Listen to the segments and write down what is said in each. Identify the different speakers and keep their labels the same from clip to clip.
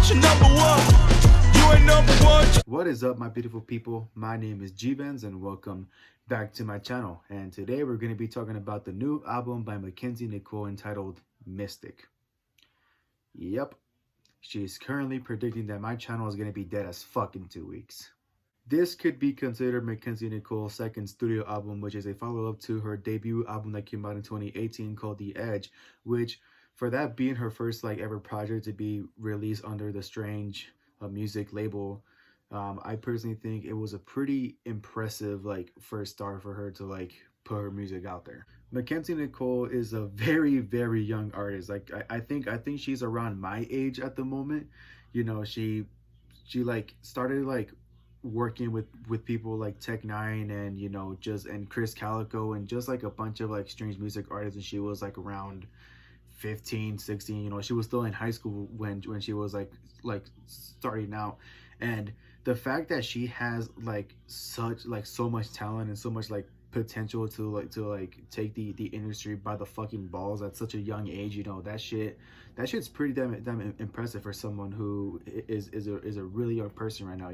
Speaker 1: you're number one. You ain't number one.
Speaker 2: What is up, my beautiful people? My name is G-Benz and welcome back to my channel. And today we're going to be talking about the new album by Mackenzie Nicole entitled Mystic. Yep, she's currently predicting that my channel is going to be dead as fuck in 2 weeks. This could be considered Mackenzie Nicole's second studio album, which is a follow-up to her debut album that came out in 2018 called The Edge, which, for that being her first ever project to be released under the Strange music label, I personally think it was a pretty impressive first start for her to put her music out there. Mackenzie Nicole is a very young artist. I think she's around my age at the moment. You know, she started working with people like Tech9 and and Chris Calico and just a bunch of strange music artists, and she was around 15, 16. She was still in high school when she was starting out. And the fact that she has so much talent and so much potential to take the industry by the fucking balls at such a young age, that shit's pretty damn impressive for someone who is a really young person right now.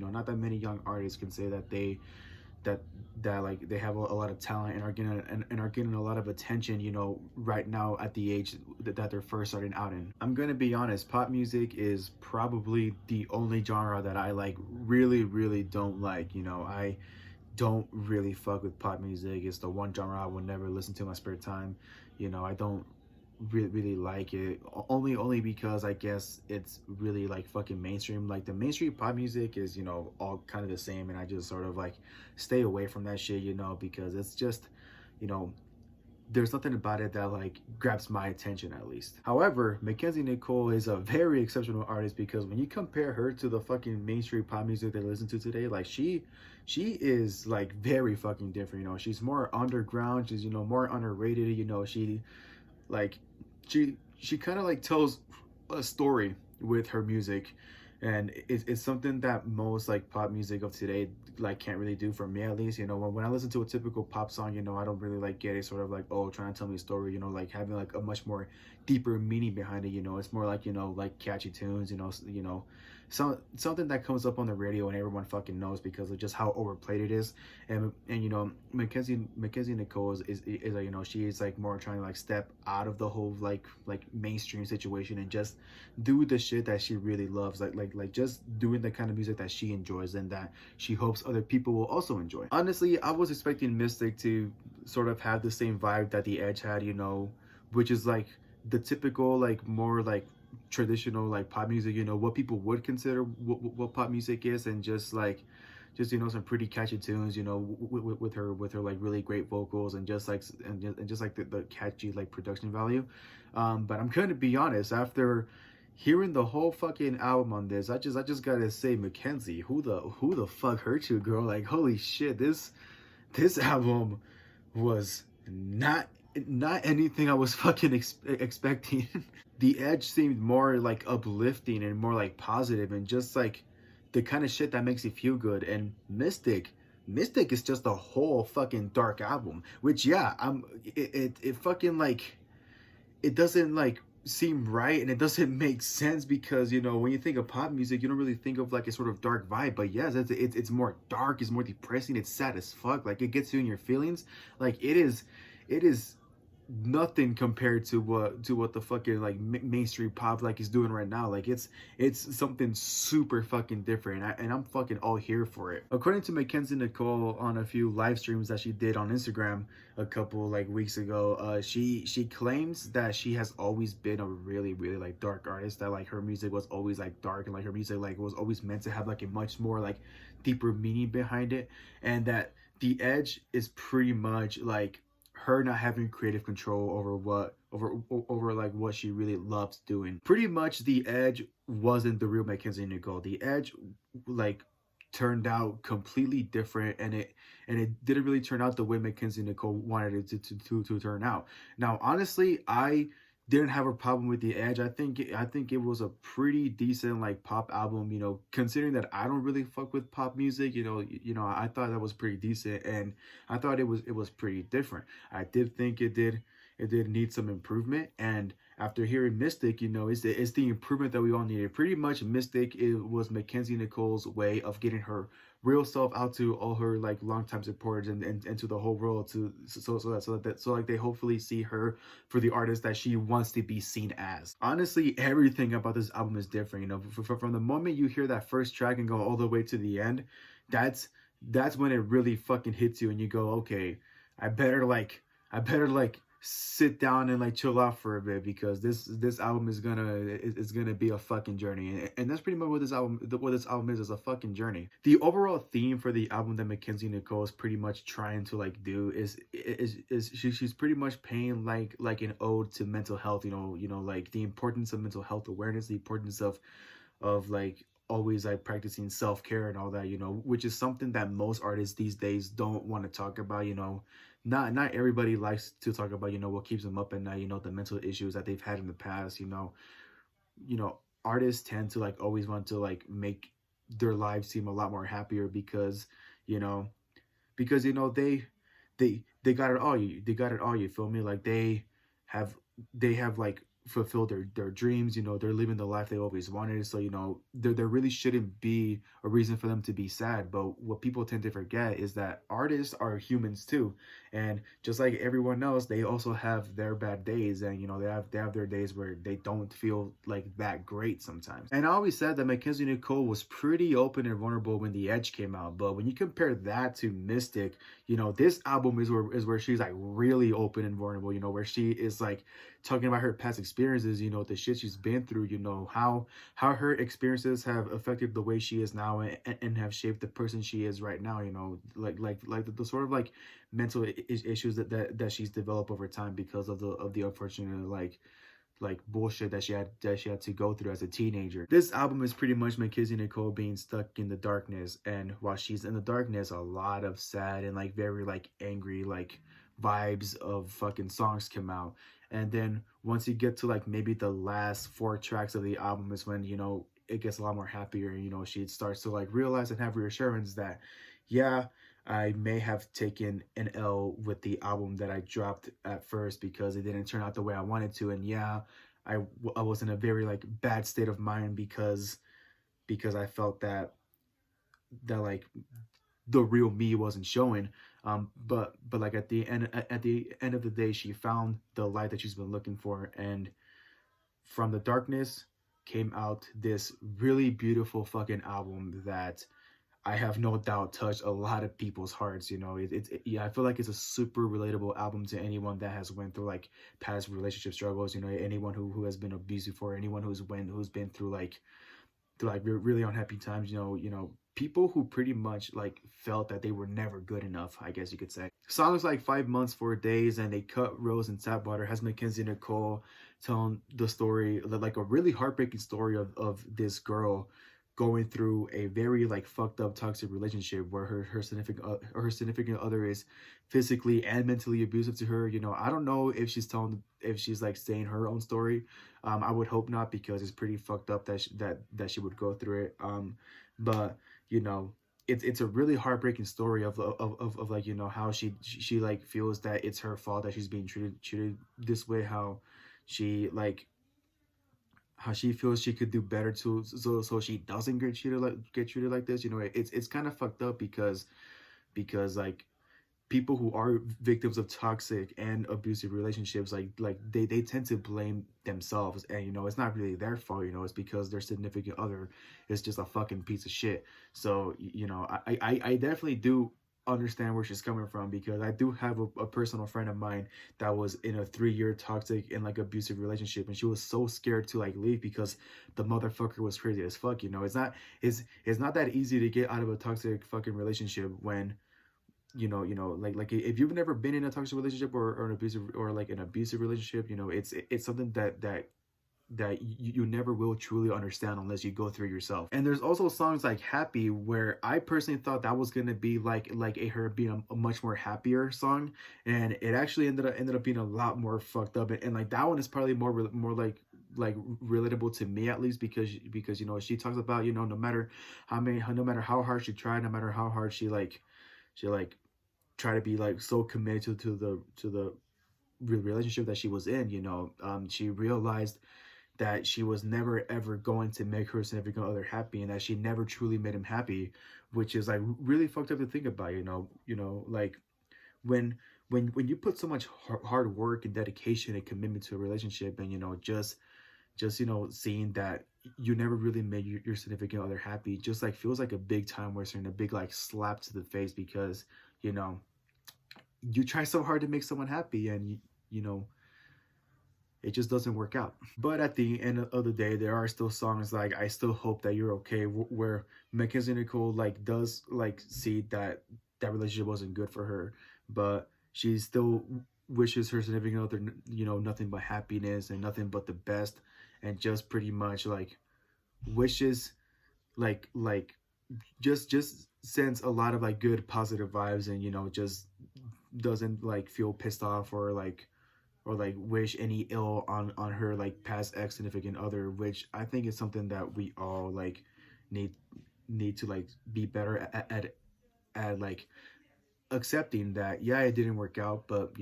Speaker 2: Not that many young artists can say that they they have a lot of talent and are getting a lot of attention, right now at the age that they're first starting out in. I'm gonna be honest, pop music is probably the only genre that I really don't like. I don't really fuck with pop music. It's the one genre I would never listen to in my spare time. I don't really like it, only because I guess it's really fucking mainstream. The mainstream pop music is all kind of the same, and I just sort of stay away from that shit, because it's just there's nothing about it that grabs my attention, at least. However, Mackenzie Nicole is a very exceptional artist, because when you compare her to the fucking mainstream pop music they listen to today, she is very fucking different. She's more underground, she's more underrated. She kind of tells a story with her music, and it's something that most pop music of today can't really do, for me at least. When I listen to a typical pop song, I don't really get it sort of oh, trying to tell me a story, having a much more deeper meaning behind it. It's more catchy tunes, something that comes up on the radio and everyone fucking knows because of just how overplayed it is. And Mackenzie Nicole is she is more trying to step out of the whole mainstream situation and just do the shit that she really loves, just doing the kind of music that she enjoys and that she hopes other people will also enjoy. Honestly, I was expecting Mystic to sort of have the same vibe that The Edge had, which is the typical more traditional pop music, what people would consider what pop music is, and just some pretty catchy tunes, with her really great vocals and just the catchy catchy value. But I'm gonna be honest, after hearing the whole fucking album on this, I just gotta say, Mackenzie, who the fuck hurt you, girl? Holy shit, this album was not anything I was fucking expecting. The Edge seemed more uplifting and more positive and just the kind of shit that makes you feel good. And Mystic is just a whole fucking dark album, which, yeah, it fucking it doesn't seem right, and it doesn't make sense, because when you think of pop music, you don't really think of a sort of dark vibe. But yes, it's more dark, it's more depressing, it's sad as fuck. It gets you in your feelings. It is nothing compared to what the fucking mainstream pop is doing right now. It's something super fucking different, and I'm fucking all here for it. According to Mackenzie Nicole, on a few live streams that she did on Instagram a couple weeks ago, she claims that she has always been a really dark artist, that her music was always dark, and her music was always meant to have a much more deeper meaning behind it, and that The Edge is pretty much her not having creative control over what she really loves doing. Pretty much The Edge wasn't the real Mackenzie Nicole. The Edge turned out completely different, and it didn't really turn out the way Mackenzie Nicole wanted it to turn out. Now, honestly, I didn't have a problem with The Edge. I think it was a pretty decent pop album, considering that I don't really fuck with pop music. I thought that was pretty decent, and I thought it was pretty different. I did think it did it did need some improvement. And after hearing Mystic, it's the improvement that we all needed. Pretty much, Mystic, it was Mackenzie Nicole's way of getting her real self out to all her like longtime supporters and to the whole world, to so like they hopefully see her for the artist that she wants to be seen as. Honestly, everything about this album is different. From the moment you hear that first track and go all the way to the end, that's that's when it really fucking hits you and you go, okay, I better like sit down and like chill out for a bit, because this album is gonna be a fucking journey. And that's pretty much what this album is a fucking journey. The overall theme for the album that Mackenzie Nicole is pretty much trying to like do is she's pretty much paying like an ode to mental health, like the importance of mental health awareness, the importance of like always like practicing self-care and all that, which is something that most artists these days don't want to talk about. Not everybody likes to talk about what keeps them up at night, the mental issues that they've had in the past. Artists tend to like always want to like make their lives seem a lot more happier, because you know they got it all. You feel me? Like have they have like fulfilled their dreams. They're living the life they always wanted. So there really shouldn't be a reason for them to be sad. But what people tend to forget is that artists are humans too, and just like everyone else, they also have their bad days. And they have their days where they don't feel like that great sometimes. And I always said that Mackenzie Nicole was pretty open and vulnerable when The Edge came out, but when you compare that to Mystic, this album is where she's like really open and vulnerable, where she is like talking about her past experiences, the shit she's been through, how her experiences have affected the way she is now, and have shaped the person she is right now, like the sort of like mental issues that she's developed over time because of the unfortunate like bullshit that she had to go through as a teenager. This album is pretty much Mackenzie Nicole being stuck in the darkness, and while she's in the darkness, a lot of sad and like very like angry like vibes of fucking songs come out. And then once you get to like maybe the last four tracks of the album is when it gets a lot more happier. She starts to like realize and have reassurance that, yeah, I may have taken an L with the album that I dropped at first because it didn't turn out the way I wanted to. And yeah, I was in a very like bad state of mind because I felt that like the real me wasn't showing. But like at the end of the day, she found the light that she's been looking for, and from the darkness came out this really beautiful fucking album that I have no doubt touched a lot of people's hearts. Yeah, I feel like it's a super relatable album to anyone that has went through like past relationship struggles. Anyone who has been abusive, or anyone who's been through like really unhappy times. People who pretty much like felt that they were never good enough, I guess you could say. Songs like 5 Months, 4 Days, and They Cut Rose and Tap Water has Mackenzie Nicole telling the story, like a really heartbreaking story of this girl going through a very like fucked up toxic relationship where her significant other is physically and mentally abusive to her. I don't know if she's like saying her own story. I would hope not, because it's pretty fucked up that she would go through it. But it's a really heartbreaking story of like how she like feels that it's her fault that she's being treated this way, how she feels she could do better so she doesn't get treated like this. It's kind of fucked up, because like people who are victims of toxic and abusive relationships, like they tend to blame themselves, and it's not really their fault. It's because their significant other is just a fucking piece of shit. So I definitely do understand where she's coming from, because I do have a personal friend of mine that was in a 3-year toxic and like abusive relationship, and she was so scared to like leave because the motherfucker was crazy as fuck. It's not that easy to get out of a toxic fucking relationship when like if you've never been in a toxic relationship or an abusive relationship. It's something that you never will truly understand unless you go through it yourself. And there's also songs like Happy, where I personally thought that was gonna be like her being a much more happier song, and it actually ended up being a lot more fucked up. And like that one is probably more like relatable to me, at least, because she talks about no matter how hard she tried, no matter how hard she try to be like so committed to the relationship that she was in. She realized that she was never ever going to make her significant other happy, and that she never truly made him happy, which is like really fucked up to think about. Like when when you put so much hard work and dedication and commitment to a relationship, and just seeing that you never really made your significant other happy, just like feels like a big time waster and a big like slap to the face, because you know you try so hard to make someone happy, and you know it just doesn't work out. But at the end of the day, there are still songs like "I Still Hope That You're Okay," where Mackenzie Nicole like does like see that that relationship wasn't good for her, but she still wishes her significant other, nothing but happiness and nothing but the best, and just pretty much like wishes like just sends a lot of like good positive vibes, and just doesn't like feel pissed off or like wish any ill on her like past ex significant other, which I think is something that we all like need need to like be better at like accepting that, yeah, it didn't work out, but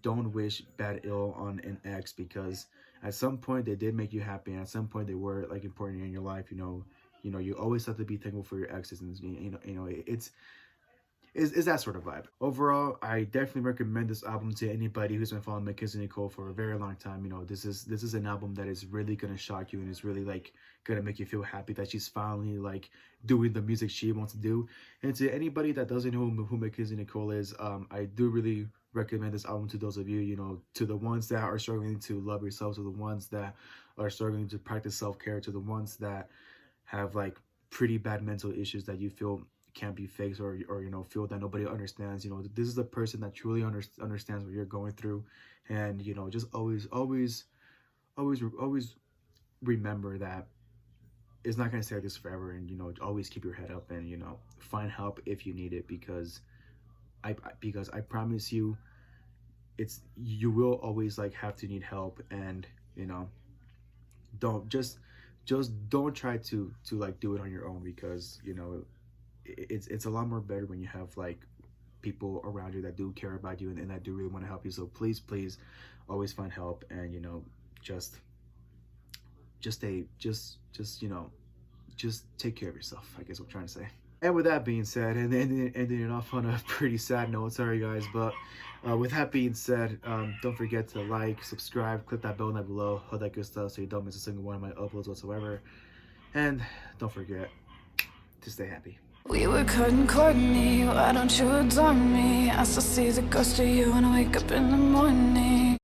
Speaker 2: don't wish bad ill on an ex, because at some point they did make you happy, and at some point they were like important in your life. You always have to be thankful for your exes, and it's is that sort of vibe. Overall, I definitely recommend this album to anybody who's been following Mackenzie Nicole for a very long time. This is an album that is really gonna shock you, and is really like gonna make you feel happy that she's finally like doing the music she wants to do. And to anybody that doesn't know who Mackenzie Nicole is, I do really recommend this album to those of you, to the ones that are struggling to love yourselves, to the ones that are struggling to practice self-care, to the ones that have like pretty bad mental issues that you feel can't be fixed, or feel that nobody understands. This is a person that truly understands what you're going through. And just always remember that it's not going to stay like this forever, and always keep your head up, and find help if you need it, because I promise you, you will always like have to need help. And don't just don't try to like do it on your own, because it's a lot more better when you have like people around you that do care about you, and that do really want to help you. So please always find help, and just stay just take care of yourself, I guess what I'm trying to say. And with that being said, and ending it off on a pretty sad note, sorry guys, but with that being said, don't forget to like, subscribe, click that bell down below, all that good stuff, so you don't miss a single one of my uploads whatsoever. And don't forget to stay happy.
Speaker 3: We were cutting Courtney, why don't you adore me? I still see the ghost of you when I wake up in the morning.